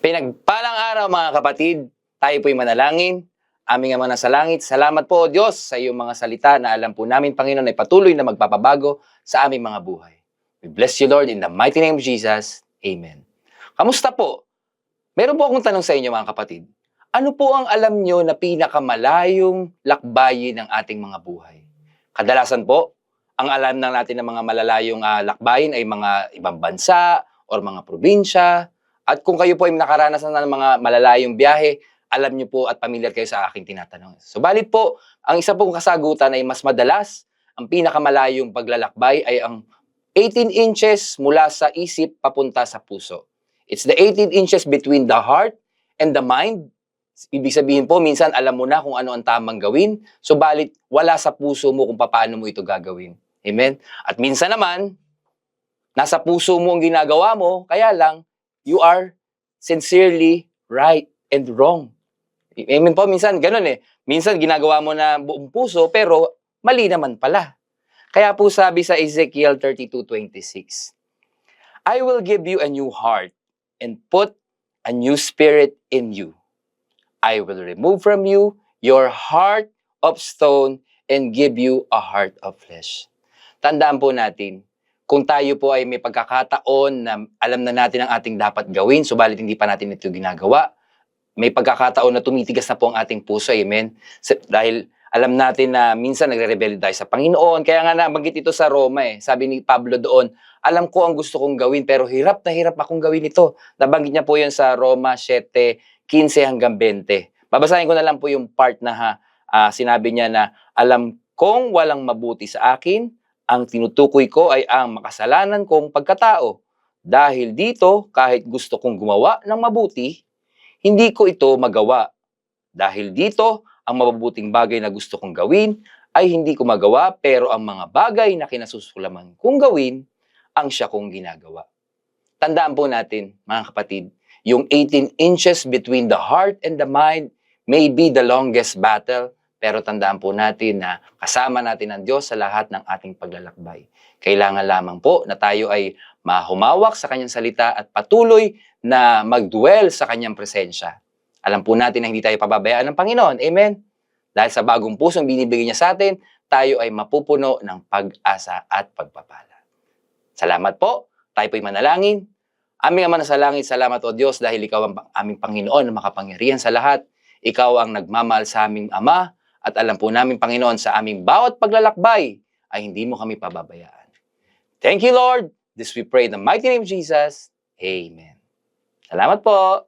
Pinagpalang araw mga kapatid, tayo po'y manalangin. Aming Ama na sa langit, salamat po o Diyos sa iyong mga salita na alam po namin Panginoon ay patuloy na magpapabago sa aming mga buhay. We bless you Lord in the mighty name of Jesus. Amen. Kamusta po? Meron po akong tanong sa inyo mga kapatid. Ano po ang alam nyo na pinakamalayong lakbayin ng ating mga buhay? Kadalasan po, ang alam na natin ng mga malalayong lakbayin ay mga ibang bansa or mga probinsya. At kung kayo po ay nakaranas na ng mga malalayong biyahe, alam niyo po at pamilyar kayo sa aking tinatanong. Subalit po, ang isa pong kasagutan ay mas madalas, ang pinakamalayong paglalakbay ay ang 18 inches mula sa isip papunta sa puso. It's the 18 inches between the heart and the mind. Ibig sabihin po, minsan alam mo na kung ano ang tamang gawin, subalit wala sa puso mo kung paano mo ito gagawin. Amen? At minsan naman, nasa puso mo ang ginagawa mo, kaya lang, you are sincerely right and wrong. Amen po, minsan ganun eh. Minsan ginagawa mo na buong puso, pero mali naman pala. Kaya po sabi sa Ezekiel 32:26, I will give you a new heart and put a new spirit in you. I will remove from you your heart of stone and give you a heart of flesh. Tandaan po natin, kung tayo po ay may pagkakataon na alam na natin ang ating dapat gawin, subalit hindi pa natin ito ginagawa, may pagkakataon na tumitigas na po ang ating puso, amen? Dahil alam natin na minsan nagre-rebelde tayo sa Panginoon, kaya nga nabanggit ito sa Roma sabi ni Pablo doon, alam ko ang gusto kong gawin pero hirap na hirap akong gawin ito. Nabanggit niya po yun sa Roma 7:15 hanggang 20. Babasahin ko na lang po yung part na sinabi niya na alam kong walang mabuti sa akin, ang tinutukoy ko ay ang makasalanan kong pagkatao. Dahil dito, kahit gusto kong gumawa ng mabuti, hindi ko ito magawa. Dahil dito, ang mabubuting bagay na gusto kong gawin ay hindi ko magawa, pero ang mga bagay na kinasusulaiman kong gawin, ang siya kong ginagawa. Tandaan po natin, mga kapatid, yung 18 inches between the heart and the mind may be the longest battle, pero tandaan po natin na kasama natin ang Diyos sa lahat ng ating paglalakbay. Kailangan lamang po na tayo ay mahumawak sa Kanyang salita at patuloy na mag-dwell sa Kanyang presensya. Alam po natin na hindi tayo pababayaan ng Panginoon. Amen? Dahil sa bagong pusong binibigay niya sa atin, tayo ay mapupuno ng pag-asa at pagpapala. Salamat po. Tayo po'y manalangin. Aming Ama na sa langit, salamat o Diyos dahil Ikaw ang aming Panginoon na makapangyarihan sa lahat. Ikaw ang nagmamahal sa aming Ama at alam po namin Panginoon sa aming bawat paglalakbay ay hindi mo kami pababayaan. Thank you Lord. This we pray in the mighty name of Jesus. Amen. Salamat po.